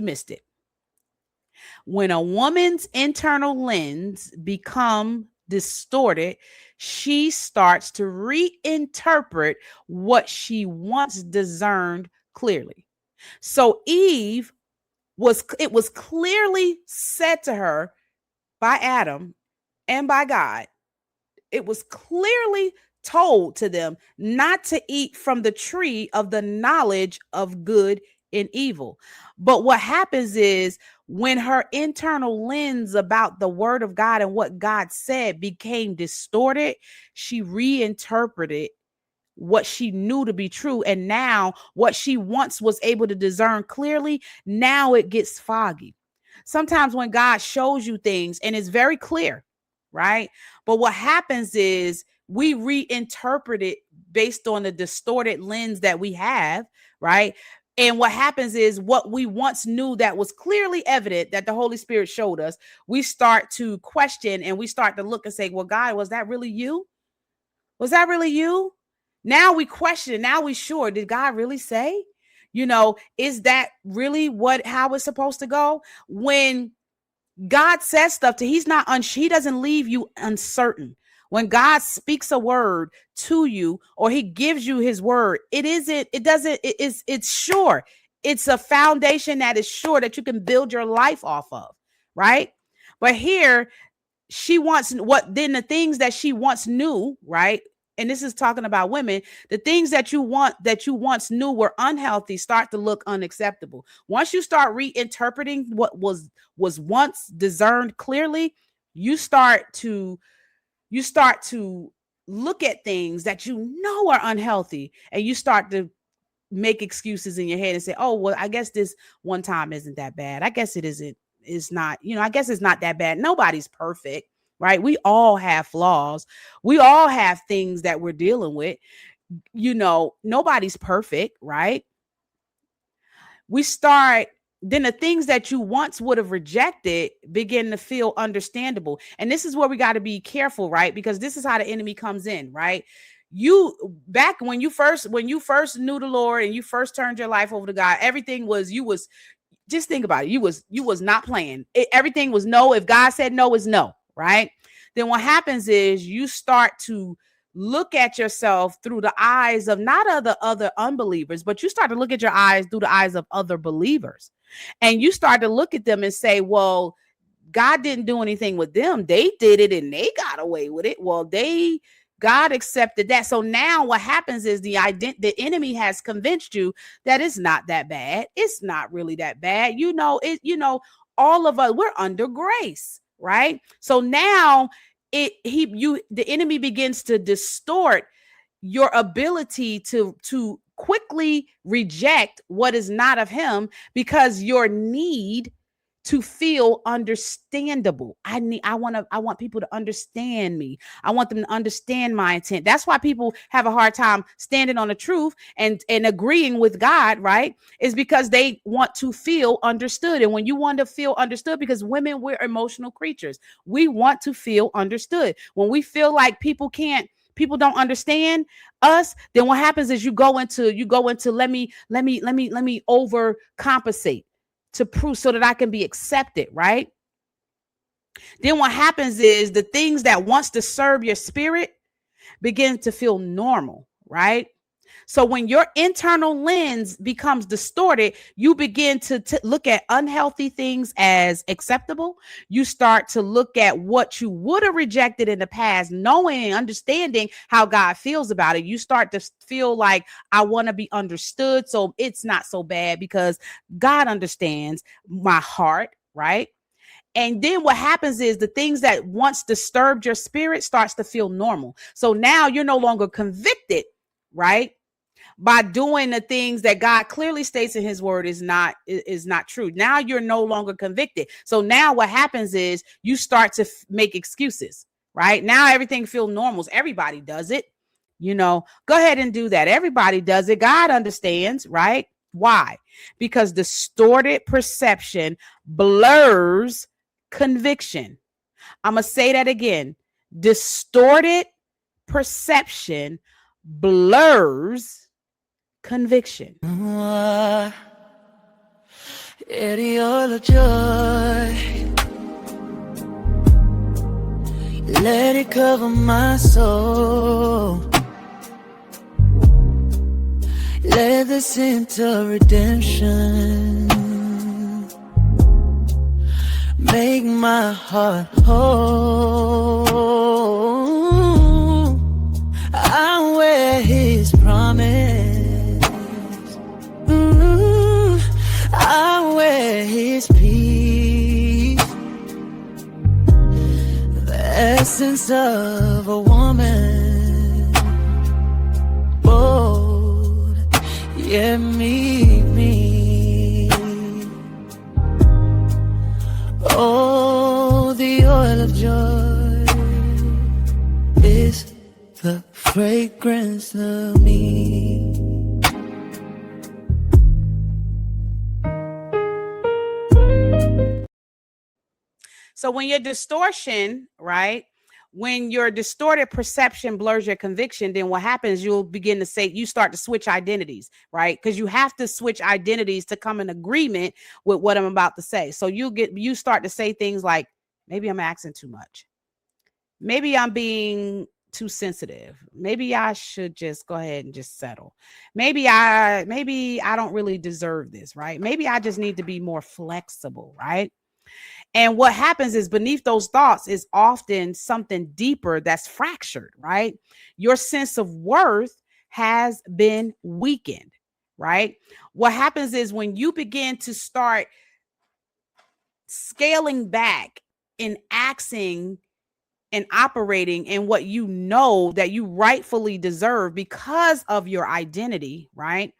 missed it. When a woman's internal lens become distorted, she starts to reinterpret what she once discerned clearly. So Eve it was clearly said to her by Adam and by God. It was clearly told to them not to eat from the tree of the knowledge of good and evil. But what happens is when her internal lens about the word of God and what God said became distorted, she reinterpreted what she knew to be true. And now what she once was able to discern clearly, now it gets foggy. Sometimes when God shows you things and it's very clear, right? But what happens is we reinterpret it based on the distorted lens that we have, right? And what happens is what we once knew that was clearly evident that the Holy Spirit showed us, we start to question and we start to look and say, well, God, was that really you? Was that really you? Now we question, now we sure, did God really say? Is that really how it's supposed to go? When God says stuff he doesn't leave you uncertain. When God speaks a word to you or he gives you his word, it's sure. It's a foundation that is sure that you can build your life off of, right? But here the things that she once knew, right? And this is talking about women, the things that you once knew were unhealthy start to look unacceptable. Once you start reinterpreting what was once discerned clearly, you start to look at things that are unhealthy, and you start to make excuses in your head and say, oh, well, I guess this one time isn't that bad. I guess it isn't. It's not, I guess it's not that bad. Nobody's perfect. Right? We all have flaws. We all have things that we're dealing with. Nobody's perfect, right? Then the things that you once would have rejected begin to feel understandable. And this is where we got to be careful, right? Because this is how the enemy comes in, right? Back when you first knew the Lord and you first turned your life over to God, everything was, just think about it. You was not playing. Everything was no. If God said no, it's no. Right? Then what happens is you start to look at yourself through the eyes of not other unbelievers, but you start to look at your eyes through the eyes of other believers. And you start to look at them and say, well, God didn't do anything with them. They did it and they got away with it. Well, God accepted that. So now what happens is the enemy has convinced you that it's not that bad. It's not really that bad. All of us, we're under grace. Right? So now the enemy begins to distort your ability to quickly reject what is not of him, because your need to feel understandable. I want people to understand me. I want them to understand my intent. That's why people have a hard time standing on the truth and agreeing with God, right? Is because they want to feel understood. And when you want to feel understood, because women, we're emotional creatures. We want to feel understood. When we feel like people don't understand us, then what happens is you go into let me overcompensate to prove so that I can be accepted, right? Then what happens is the things that wants to serve your spirit begin to feel normal, right? So when your internal lens becomes distorted, you begin to look at unhealthy things as acceptable. You start to look at what you would have rejected in the past, knowing and understanding how God feels about it. You start to feel like, I want to be understood, so it's not so bad because God understands my heart, right? And then what happens is the things that once disturbed your spirit starts to feel normal. So now you're no longer convicted, right? By doing the things that God clearly states in his word is not true. Now you're no longer convicted. So now what happens is you start to make excuses, right? Now everything feels normal. Everybody does it. Go ahead and do that. Everybody does it. God understands, right? Why? Because distorted perception blurs conviction. I'm going to say that again. Distorted perception blurs conviction. Yeah, the oil of joy, let it cover my soul. Let the scent of redemption make my heart whole. I wear his promise. I wear his peace. The essence of a woman, bold, yeah, me. Oh, the oil of joy is the fragrance of me. So when your distortion, right? When your distorted perception blurs your conviction, then what happens, you'll begin to say, you start to switch identities, right? Because you have to switch identities to come in agreement with what I'm about to say. So you start to say things like, maybe I'm asking too much. Maybe I'm being too sensitive. Maybe I should just go ahead and just settle. Maybe I don't really deserve this, right? Maybe I just need to be more flexible, right? And what happens is beneath those thoughts is often something deeper that's fractured, right? Your sense of worth has been weakened, right? What happens is when you begin to start scaling back and axing and operating in what you know that you rightfully deserve because of your identity, right?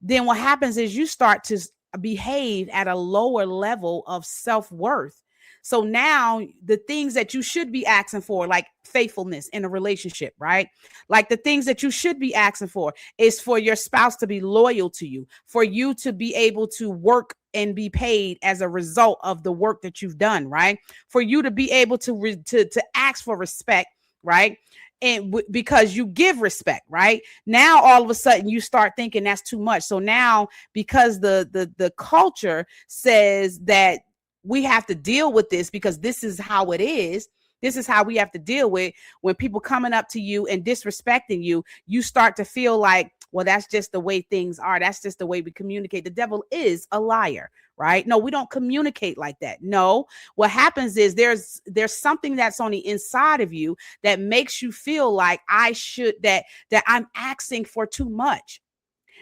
Then what happens is you start to behave at a lower level of self-worth. So now the things that you should be asking for, like faithfulness in a relationship, right? Like the things that you should be asking for is for your spouse to be loyal to you, for you to be able to work and be paid as a result of the work that you've done, right? For you to be able to ask for respect, right? And because you give respect, right? Now all of a sudden you start thinking that's too much. So now, because the culture says that we have to deal with this because this is how it is, this is how we have to deal with when people coming up to you and disrespecting you, you start to feel like, well, that's just the way things are, that's just the way we communicate. The devil is a liar, right? No, we don't communicate like that. No, what happens is there's something that's on the inside of you that makes you feel like that I'm asking for too much.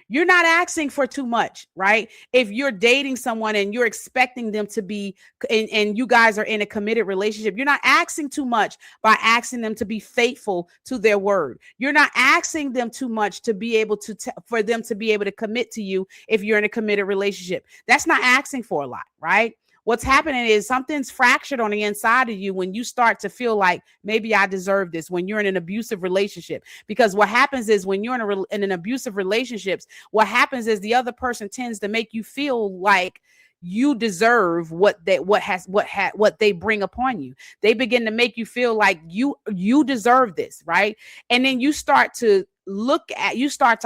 You're not asking for too much, right? If you're dating someone and you're expecting them to be, and you guys are in a committed relationship, you're not asking too much by asking them to be faithful to their word. You're not asking them too much to be able to, for them to be able to commit to you if you're in a committed relationship. That's not asking for a lot, right? What's happening is something's fractured on the inside of you when you start to feel like maybe I deserve this when you're in an abusive relationship. Because what happens is when you're in an abusive relationships, what happens is the other person tends to make you feel like you deserve what they bring upon you. They begin to make you feel like you deserve this, right? And then you start to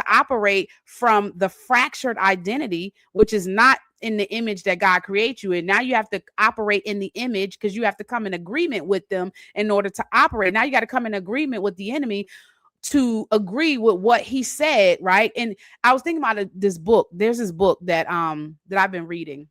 operate from the fractured identity, which is not in the image that God creates you in. Now you have to operate in the image because you have to come in agreement with them in order to operate. Now you got to come in agreement with the enemy to agree with what he said, right? And I was thinking about this book. There's this book that I've been reading.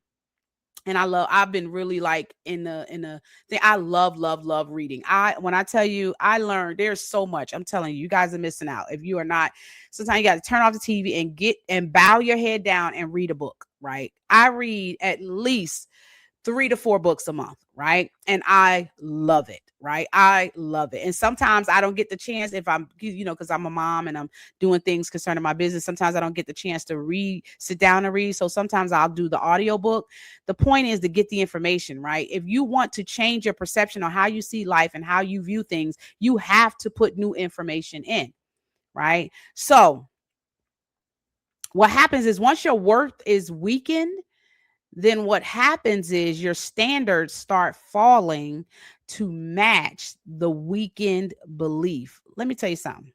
And I've been really like in the thing. I love reading. When I tell you, I learned there's so much. I'm telling you, you guys are missing out. If you are not, sometimes you got to turn off the TV and bow your head down and read a book, right? I read at least 3 to 4 books a month, right? And I love it, right? I love it. And sometimes I don't get the chance if I'm, because I'm a mom and I'm doing things concerning my business. Sometimes I don't get the chance to sit down and read. So sometimes I'll do the audio book. The point is to get the information, right? If you want to change your perception on how you see life and how you view things, you have to put new information in, right? So what happens is once your worth is weakened, then what happens is your standards start falling to match the weakened belief. Let me tell you something.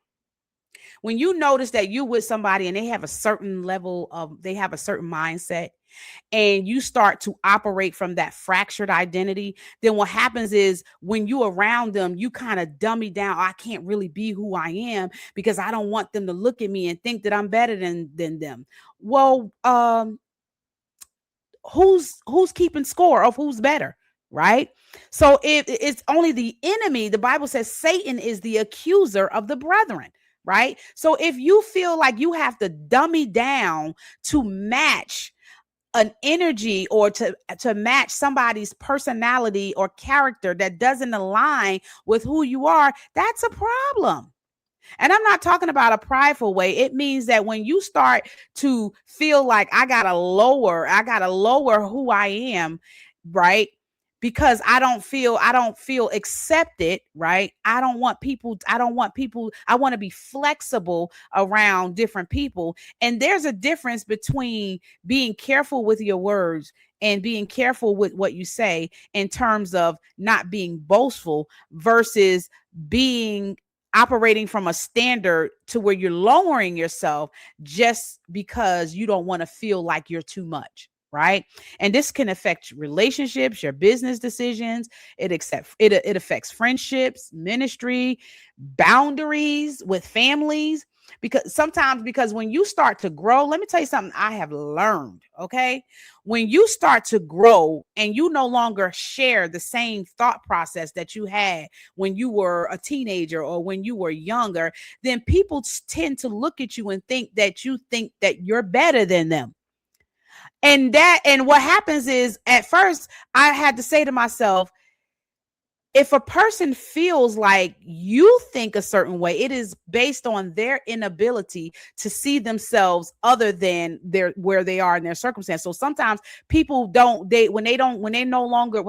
When you notice that you with somebody and they have a certain level of, they have a certain mindset, and you start to operate from that fractured identity, then what happens is when you around them, you kind of dummy down. I can't really be who I am because I don't want them to look at me and think that I'm better than them. Well, who's keeping score of who's better, right? So if it's only the enemy, the Bible says Satan is the accuser of the brethren, right? So if you feel like you have to dummy down to match an energy or to match somebody's personality or character that doesn't align with who you are, that's a problem. And I'm not talking about a prideful way. It means that when you start to feel like I gotta lower who I am, right? Because I don't feel accepted, right? I want to be flexible around different people. And there's a difference between being careful with your words and being careful with what you say in terms of not being boastful versus being operating from a standard to where you're lowering yourself just because you don't want to feel like you're too much, right? And this can affect relationships, your business decisions. It affects friendships, ministry, boundaries with families. Because when you start to grow, let me tell you something I have learned. Okay, when you start to grow and you no longer share the same thought process that you had when you were a teenager or when you were younger, then people tend to look at you and think that you're better than them. And what happens is, at first I had to say to myself, if a person feels like you think a certain way, it is based on their inability to see themselves other than where they are in their circumstance. So sometimes people when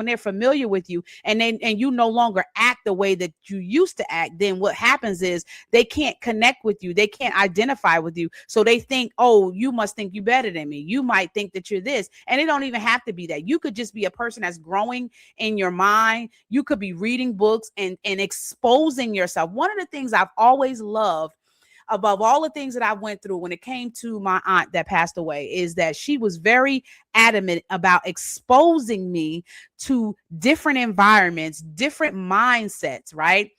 they're familiar with you and you no longer act the way that you used to act, then what happens is they can't connect with you. They can't identify with you. So they think, oh, you must think you better than me. You might think that you're this. And it don't even have to be that. You could just be a person that's growing in your mind. You could be reading books and exposing yourself. One of the things I've always loved above all the things that I went through when it came to my aunt that passed away is that she was very adamant about exposing me to different environments, different mindsets, right?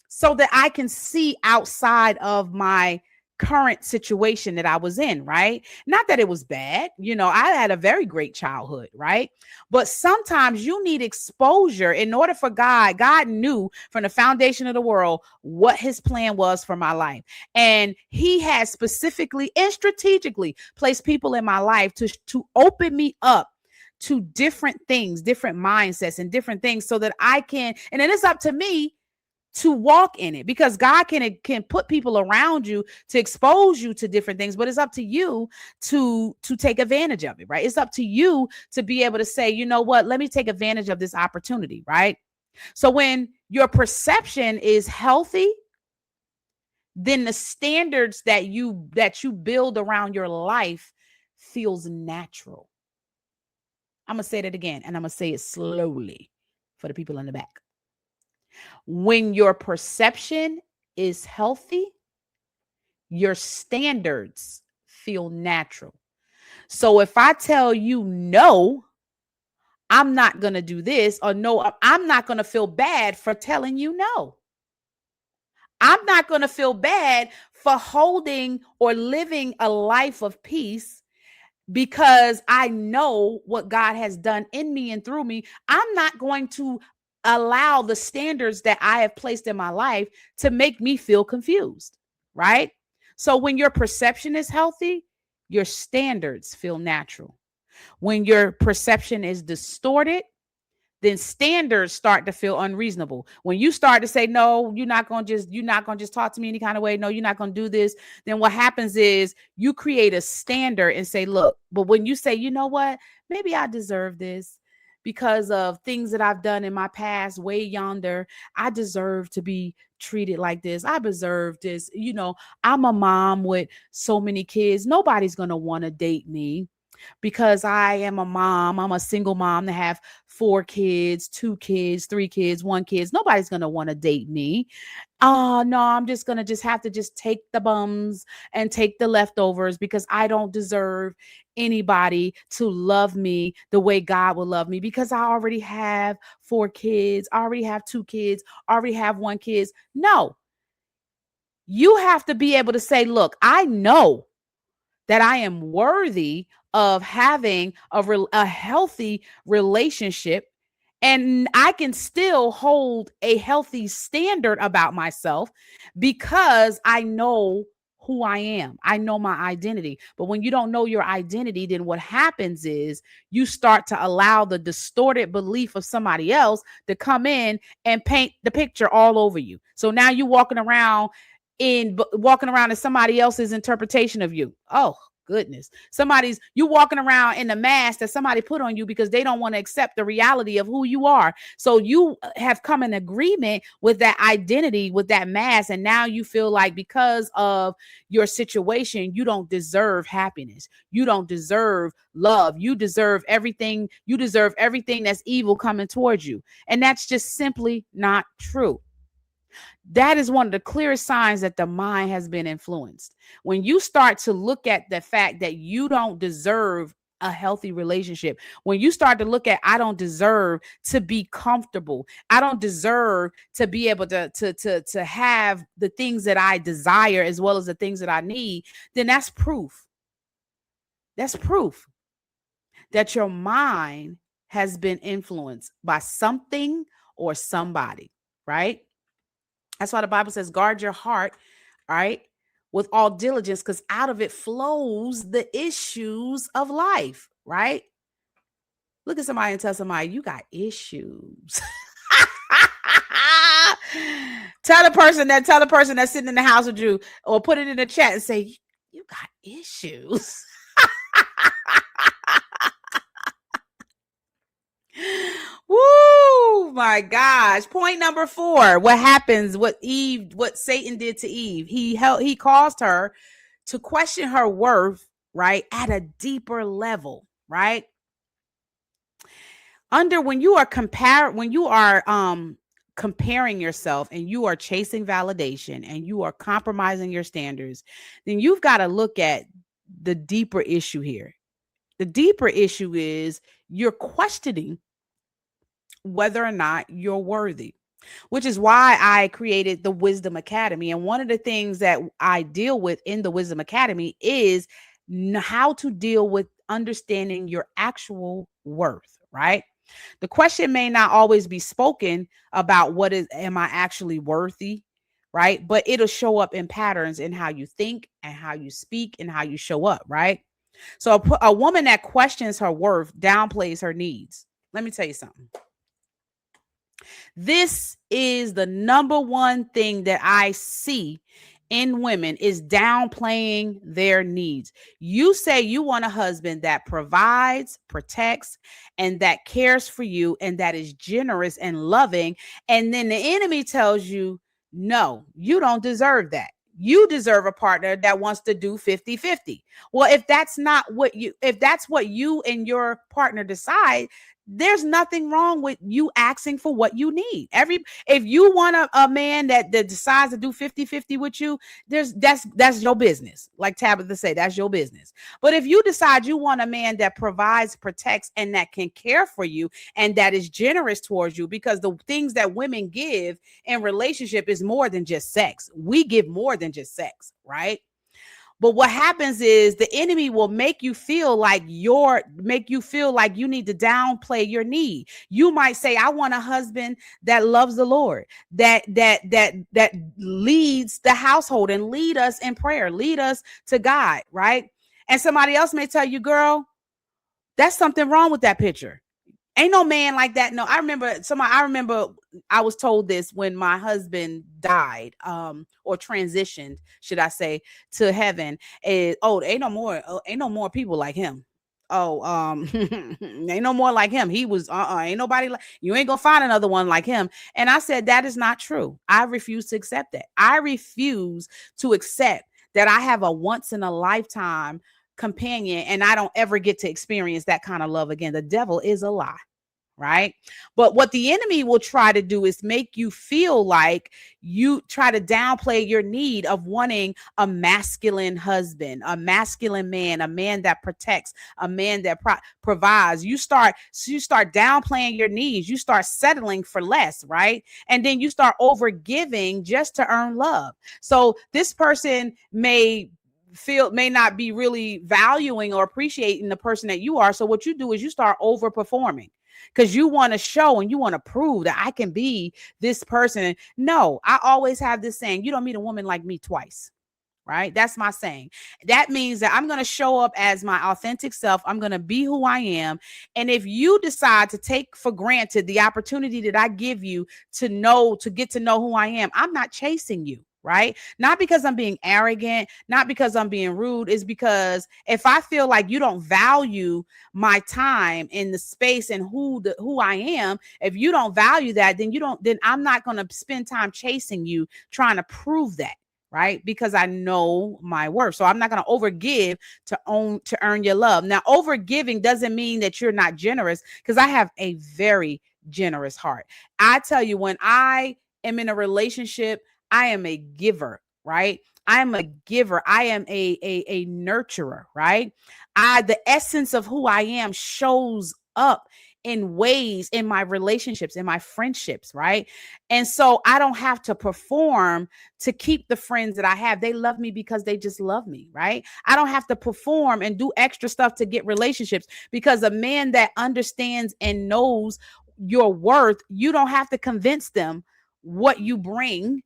So that I can see outside of my current situation that I was in, right? Not that it was bad. I had a very great childhood, right? But sometimes you need exposure in order for God knew from the foundation of the world what his plan was for my life. And he had specifically and strategically placed people in my life to open me up to different things, different mindsets and different things so that I can, and then it's up to me to walk in it, because God can put people around you to expose you to different things, but it's up to you to take advantage of it, right? It's up to you to be able to say, you know what, let me take advantage of this opportunity, right? So when your perception is healthy, then the standards that you build around your life feels natural. I'm going to say that again, and I'm going to say it slowly for the people in the back. When your perception is healthy, your standards feel natural. So if I tell you, no, I'm not going to do this, or no, I'm not going to feel bad for telling you no. I'm not going to feel bad for holding or living a life of peace because I know what God has done in me and through me. I'm not going to allow the standards that I have placed in my life to make me feel confused, right? So when your perception is healthy, your standards feel natural. When your perception is distorted, then standards start to feel unreasonable. When you start to say, no, you're not going to just talk to me any kind of way. No, you're not going to do this. Then what happens is you create a standard and say, look, but when you say, you know what, maybe I deserve this because of things that I've done in my past, way yonder, I deserve to be treated like this. I deserve this. I'm a mom with so many kids. Nobody's going to want to date me. because I am a mom. I'm a single mom to have 4 kids, 2 kids, 3 kids, 1 kid. Nobody's going to want to date me. Oh, no, I'm just going to just have to just take the bums and take the leftovers because I don't deserve anybody to love me the way God will love me because I already have 4 kids, I already have 2 kids, I already have 1 kid. No, you have to be able to say, look, I know that I am worthy of having a healthy relationship, and I can still hold a healthy standard about myself because I know who I am. I know my identity. But when you don't know your identity, then what happens is you start to allow the distorted belief of somebody else to come in and paint the picture all over you. So now you're walking around as somebody else's interpretation of you. Oh, goodness. You walking around in the mask that somebody put on you because they don't want to accept the reality of who you are. So you have come in agreement with that identity, with that mask. And now you feel like because of your situation, you don't deserve happiness. You don't deserve love. You deserve everything. You deserve everything that's evil coming towards you. And that's just simply not true. That is one of the clearest signs that the mind has been influenced. When you start to look at the fact that you don't deserve a healthy relationship, when you start to look at, I don't deserve to be comfortable, I don't deserve to be able to have the things that I desire as well as the things that I need, then that's proof. That's proof that your mind has been influenced by something or somebody, right? That's why the Bible says, guard your heart, right, with all diligence, because out of it flows the issues of life, right? Look at somebody and tell somebody, you got issues. Tell the person that's sitting in the house with you, or put it in the chat and say, you got issues. Woo, my gosh. Point number 4. What happens, what Satan did to Eve. He caused her to question her worth, right, at a deeper level, right? When you are comparing yourself and you are chasing validation and you are compromising your standards, then you've got to look at the deeper issue here. The deeper issue is you're questioning whether or not you're worthy, which is why I created the Wisdom Academy. And one of the things that I deal with in the Wisdom Academy is how to deal with understanding your actual worth, right? The question may not always be spoken about am I actually worthy, right? But it'll show up in patterns in how you think and how you speak and how you show up, right? So a woman that questions her worth downplays her needs. Let me tell you something. This is the number one thing that I see in women is downplaying their needs. You say you want a husband that provides, protects, and that cares for you, and that is generous and loving. And then the enemy tells you, no, you don't deserve that. You deserve a partner that wants to do 50-50. Well, if that's what you and your partner decide, there's nothing wrong with you asking for what you need. If you want a man that decides to do 50-50 with you, that's your business. Like Tabitha said, that's your business. But if you decide you want a man that provides, protects, and that can care for you and that is generous towards you, because the things that women give in relationship is more than just sex. We give more than just sex, right? But what happens is the enemy will make you feel like you need to downplay your need. You might say, I want a husband that loves the Lord, that leads the household and lead us in prayer, lead us to God, right? And somebody else may tell you, girl, that's something wrong with that picture. Ain't no man like that. No, I remember I was told this when my husband died, or transitioned, should I say, to heaven. Ain't no more people like him. Ain't no more like him. He was, ain't nobody like, you ain't gonna find another one like him. And I said, that is not true. I refuse to accept that. I refuse to accept that I have a once in a lifetime companion and I don't ever get to experience that kind of love again. The devil is a lie. Right. But what the enemy will try to do is make you feel like you try to downplay your need of wanting a masculine husband, a masculine man, a man that protects, a man that provides. You start downplaying your needs. You start settling for less. Right. And then you start over giving just to earn love. So this person may not be really valuing or appreciating the person that you are. So what you do is you start overperforming, because you want to show and you want to prove that I can be this person. No, I always have this saying, you don't meet a woman like me twice. Right? That's my saying. That means that I'm going to show up as my authentic self. I'm going to be who I am. And if you decide to take for granted the opportunity that I give you to get to know who I am, I'm not chasing you. Right? Not because I'm being arrogant, not because I'm being rude. Is because if I feel like you don't value my time in the space and who I am, if you don't value that, then I'm not going to spend time chasing you, trying to prove that. Right? Because I know my worth. So I'm not going to overgive to earn your love. Now, overgiving doesn't mean that you're not generous, because I have a very generous heart. I tell you, when I am in a relationship, I am a giver, right? I am a giver. I am a nurturer, right? The essence of who I am shows up in ways in my relationships, in my friendships, right? And so I don't have to perform to keep the friends that I have. They love me because they just love me, right? I don't have to perform and do extra stuff to get relationships, because a man that understands and knows your worth, you don't have to convince them what you bring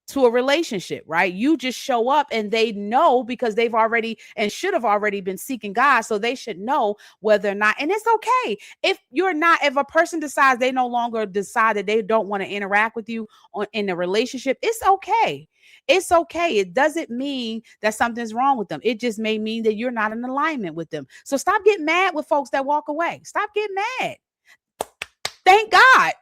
to a relationship, right? You just show up and they know, because they've already and should have already been seeking God. So they should know whether or not, and it's okay. If a person decides they no longer decide that they don't want to interact with you in a relationship, it's okay. It's okay. It doesn't mean that something's wrong with them. It just may mean that you're not in alignment with them. So stop getting mad with folks that walk away. Stop getting mad. Thank God.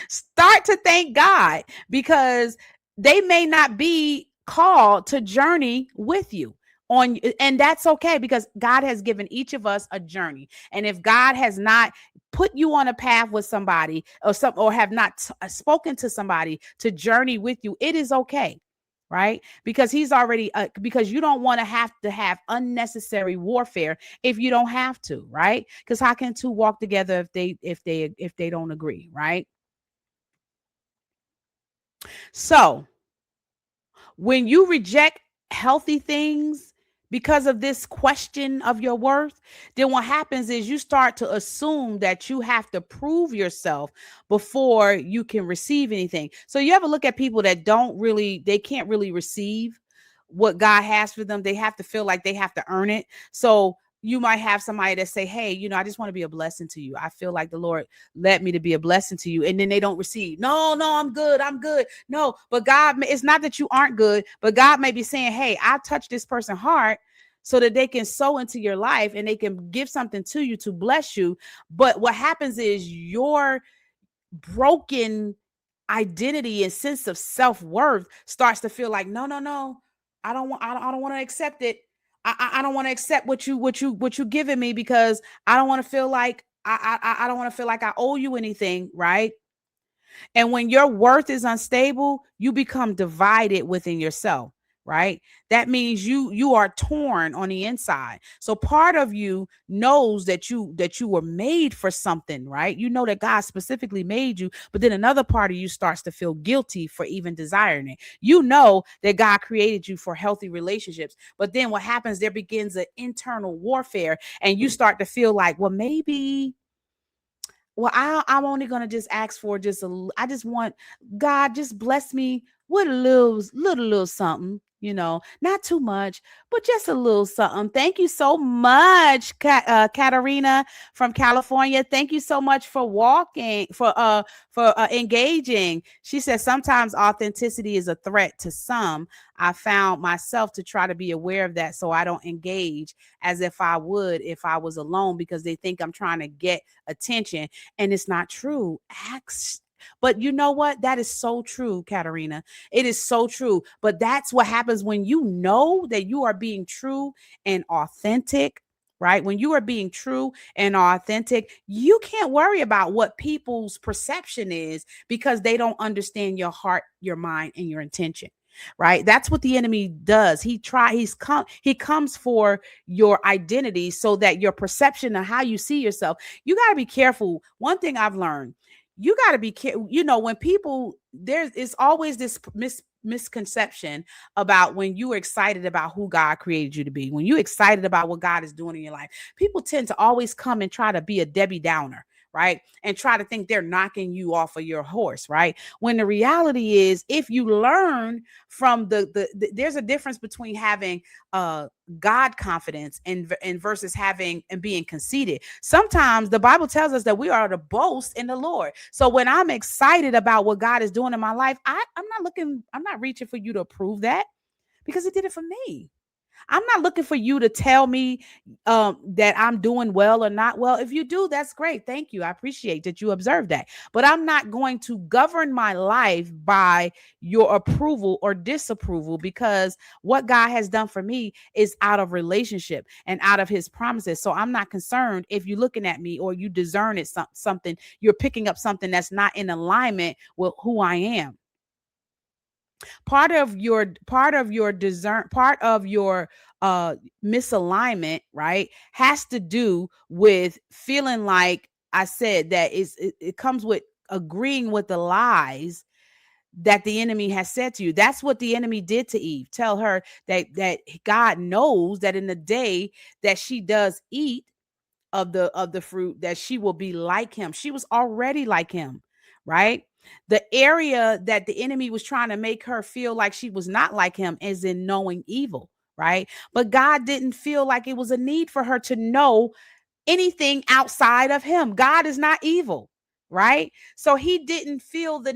Start to thank God, because they may not be called to journey with you and that's okay, because God has given each of us a journey. And if God has not put you on a path with somebody or have not spoken to somebody to journey with you, it is okay. Right? Because he's already because you don't want to have unnecessary warfare if you don't have to, right? Because how can two walk together if they don't agree, right? So when you reject healthy things because of this question of your worth, then what happens is you start to assume that you have to prove yourself before you can receive anything. So you ever look at people that they can't really receive what God has for them. They have to feel like they have to earn it. So you might have somebody that say, hey, I just want to be a blessing to you. I feel like the Lord led me to be a blessing to you. And then they don't receive. No, I'm good. I'm good. No, but God, it's not that you aren't good, but God may be saying, hey, I touched this person's heart so that they can sow into your life and they can give something to you to bless you. But what happens is your broken identity and sense of self-worth starts to feel like, no, I don't want to accept it. I don't want to accept what you giving me, because I don't want to feel like I don't want to feel like I owe you anything, right? And when your worth is unstable, you become divided within yourself, right? That means you are torn on the inside. So part of you knows that you were made for something, right? You know that God specifically made you, but then another part of you starts to feel guilty for even desiring it. You know that God created you for healthy relationships, but then what happens, there begins an internal warfare, and you start to feel like, well, maybe I'm only going to just ask for I just want God, just bless me with a little something, not too much, but just a little something. Thank you so much, Katarina from California. Thank you so much for engaging. She says sometimes authenticity is a threat to some. I found myself to try to be aware of that, so I don't engage as if I would if I was alone, because they think I'm trying to get attention, and it's not true. But you know what? That is so true, Katarina. It is so true. But that's what happens when you know that you are being true and authentic, right? When you are being true and authentic, you can't worry about what people's perception is because they don't understand your heart, your mind, and your intention. Right? That's what the enemy does. He comes for your identity so that your perception of how you see yourself. You got to be careful. One thing I've learned, you got to be careful. You know, when people, there's is always this misconception about when you're excited about who God created you to be, when you're excited about what God is doing in your life, people tend to always come and try to be a Debbie Downer, right? And try to think they're knocking you off of your horse, right? When the reality is, if you learn from there's a difference between having God confidence and versus having and being conceited. Sometimes the Bible tells us that we are to boast in the Lord. So when I'm excited about what God is doing in my life, I'm not reaching for you to approve that, because He did it for me. I'm not looking for you to tell me that I'm doing well or not well. If you do, that's great. Thank you. I appreciate that you observe that. But I'm not going to govern my life by your approval or disapproval, because what God has done for me is out of relationship and out of His promises. So I'm not concerned if you're looking at me or you discern it something, you're picking up something that's not in alignment with who I am. Part of your misalignment, right, has to do with feeling like I said that it comes with agreeing with the lies that the enemy has said to you. That's what the enemy did to Eve. Tell her that God knows that in the day that she does eat of the fruit, that she will be like him. She was already like him, right? The area that the enemy was trying to make her feel like she was not like him is in knowing evil, right? But God didn't feel like it was a need for her to know anything outside of him. God is not evil, right? So he didn't feel the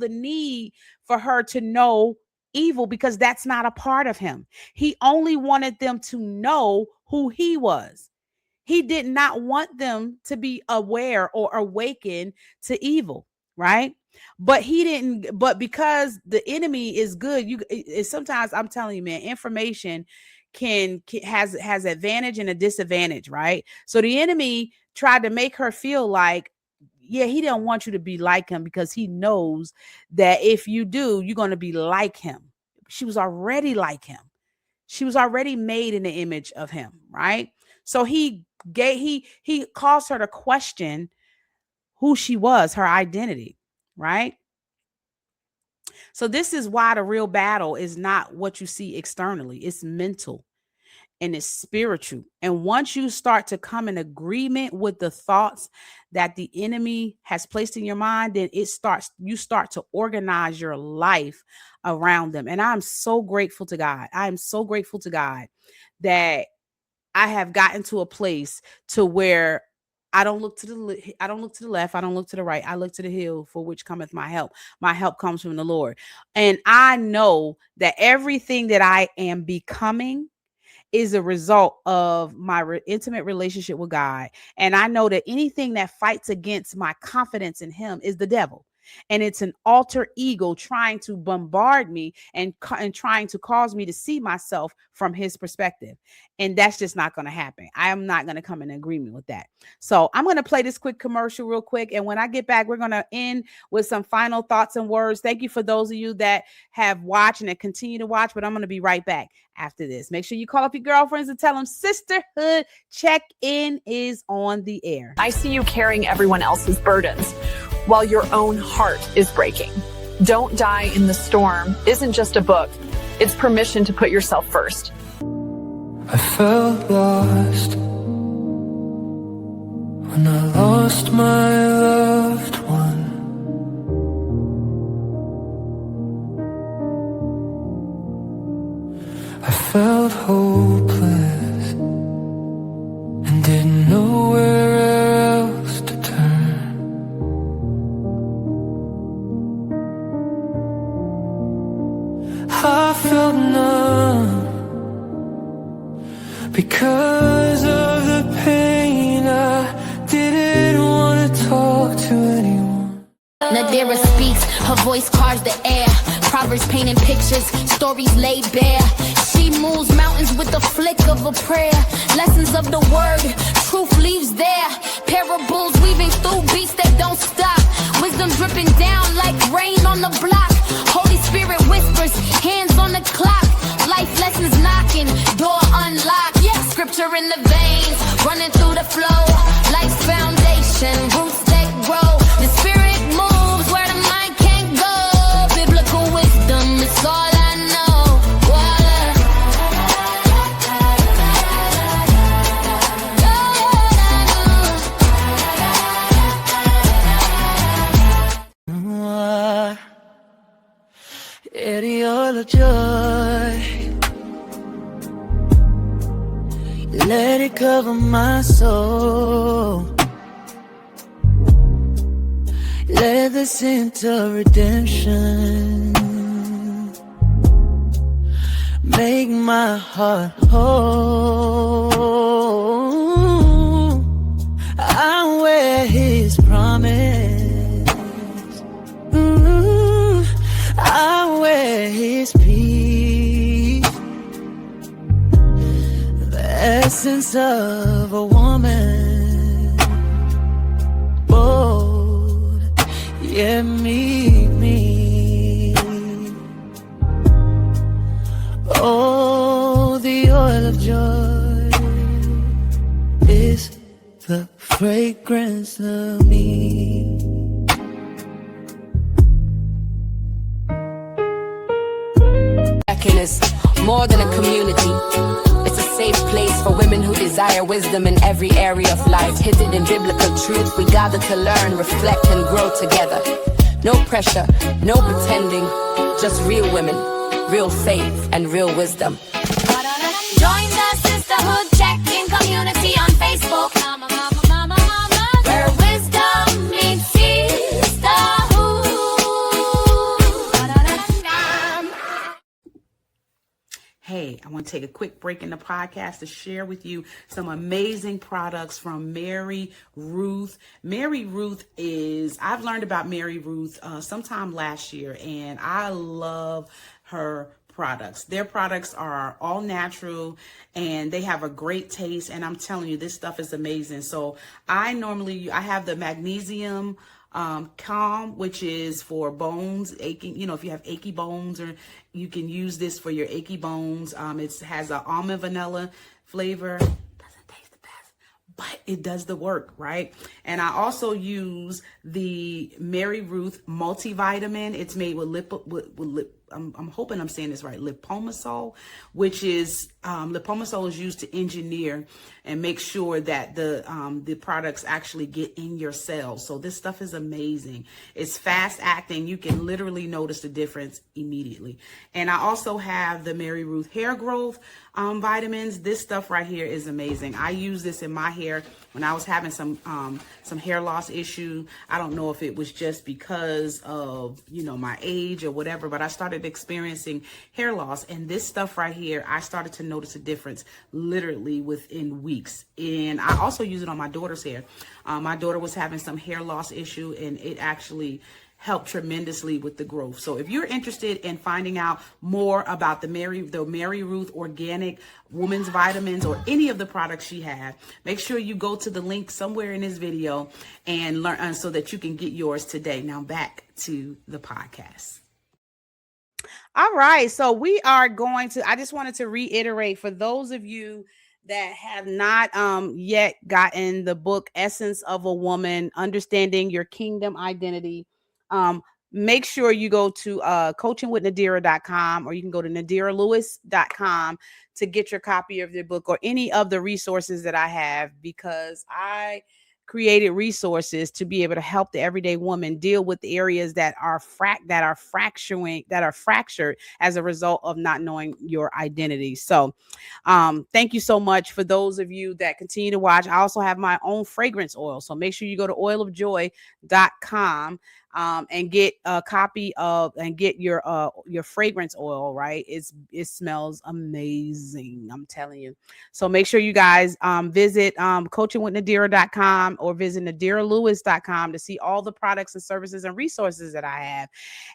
need for her to know evil, because that's not a part of him. He only wanted them to know who he was. He did not want them to be aware or awaken to evil, right? But because the enemy is good, sometimes, I'm telling you, man, information has advantage and a disadvantage, right? So the enemy tried to make her feel like, yeah, he didn't want you to be like him, because he knows that if you do, you're going to be like him. She was already like him. She was already made in the image of him, right? So he caused her to question who she was, her identity, right? So this is why the real battle is not what you see externally. It's mental and it's spiritual. And once you start to come in agreement with the thoughts that the enemy has placed in your mind, then you start to organize your life around them. And I'm so grateful to God. I am so grateful to God that I have gotten to a place to where I don't look to the left. I don't look to the right. I look to the hill, for which cometh my help. My help comes from the Lord. And I know that everything that I am becoming is a result of my intimate relationship with God. And I know that anything that fights against my confidence in him is the devil. And it's an alter ego trying to bombard me and trying to cause me to see myself from his perspective. And that's just not going to happen. I am not going to come in agreement with that. So I'm going to play this quick commercial real quick. And when I get back, we're going to end with some final thoughts and words. Thank you for those of you that have watched and that continue to watch, but I'm going to be right back after this. Make sure you call up your girlfriends and tell them Sisterhood Check-In is on the air. I see you carrying everyone else's burdens while your own heart is breaking. Don't Die in the Storm isn't just a book. It's permission to put yourself first. I felt lost when I lost my loved one. I felt hopeless and didn't know where else to turn. I felt numb because of the pain. I didn't want to talk to anyone. voice carves the air. Proverbs painting pictures, stories laid bare. She moves mountains with the flick of a prayer. Lessons of the word, truth leaves there. Parables weaving through beats that don't stop. Wisdom dripping down like rain on the block. Holy Spirit whispers, hands on the clock. Life lessons knocking, door unlocked. Yeah, scripture in the veins, running through the flow. Life's foundation, roots that grow. The spirit moves where the mind can't go. Biblical wisdom is all I know. Eddie, all of joy, let it cover my soul. Let the scent of redemption make my heart whole. I wear his promise. I wear his peace. The essence of a woman, bold, yeah, me. Oh, the oil of joy is the fragrance of me. Is more than a community. It's a safe place for women who desire wisdom in every area of life. Hidden in biblical truth, we gather to learn, reflect, and grow together. No pressure, no pretending, just real women, real faith, and real wisdom. Join the sisterhood check-in community on Facebook, where wisdom meets sisterhood. Hey, I want to take a quick break in the podcast to share with you some amazing products from Mary Ruth. Mary Ruth I've learned about Mary Ruth sometime last year, and I love her products. Their products are all natural and they have a great taste, and I'm telling you, this stuff is amazing. So I have the magnesium calm, which is for bones aching. If you have achy bones, or you can use this for your achy bones. It has an almond vanilla flavor. Doesn't taste the best, but it does the work, right? And I also use the Mary Ruth multivitamin. It's made with I'm hoping I'm saying this right, lipomasol, which is lipomasol is used to engineer and make sure that the products actually get in your cells. So this stuff is amazing. It's fast acting. You can literally notice the difference immediately. And I also have the Mary Ruth hair growth vitamins. This stuff right here is amazing. I use this in my hair when I was having some hair loss issue. I don't know if it was just because of my age or whatever, but I started experiencing hair loss, and this stuff right here, I started to notice a difference literally within weeks. And I also use it on my daughter's hair. My daughter was having some hair loss issue, and it actually helped tremendously with the growth. So if you're interested in finding out more about the Mary Ruth organic women's vitamins or any of the products she has, make sure you go to the link somewhere in this video and learn so that you can get yours today. Now back to the podcast. All right. So I just wanted to reiterate for those of you that have not yet gotten the book, Essence of a Woman, Understanding Your Kingdom Identity. Make sure you go to coachingwithnadira.com, or you can go to nadiralewis.com to get your copy of the book or any of the resources that I have, because I created resources to be able to help the everyday woman deal with the areas that are fractured as a result of not knowing your identity. So thank you so much for those of you that continue to watch. I also have my own fragrance oil, so make sure you go to oilofjoy.com. and get a copy of and get your fragrance oil, right? It smells amazing, I'm telling you. So make sure you guys visit coachingwithnadira.com or visit nadiralewis.com to see all the products and services and resources that I have.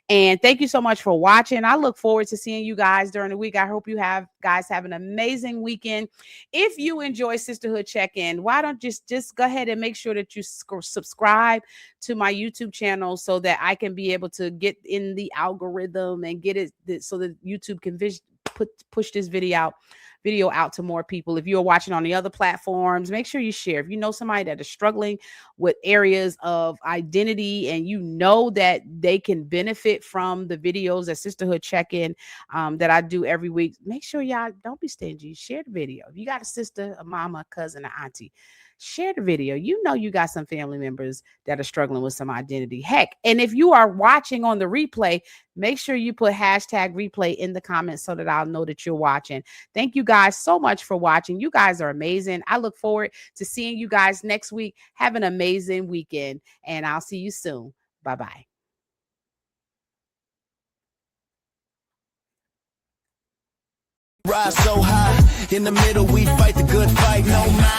And thank you so much for watching. I look forward to seeing you guys during the week. I hope you guys have an amazing weekend. If you enjoy Sisterhood Check-In, why don't just go ahead and make sure that you subscribe to my YouTube channel so that I can be able to get in the algorithm and get it so that YouTube can push this video out to more people. If you're watching on the other platforms, make sure you share. If you know somebody that is struggling with areas of identity and you know that they can benefit from the videos that Sisterhood Check-In that I do every week, make sure y'all don't be stingy. Share the video. If you got a sister, a mama, a cousin, an auntie, share the video. You know you got some family members that are struggling with some identity. Heck, and if you are watching on the replay, make sure you put #replay in the comments so that I'll know that you're watching. Thank you guys so much for watching. You guys are amazing. I look forward to seeing you guys next week. Have an amazing weekend, and I'll see you soon. Bye-bye. Rise so high, in the middle we fight the good fight, no mind.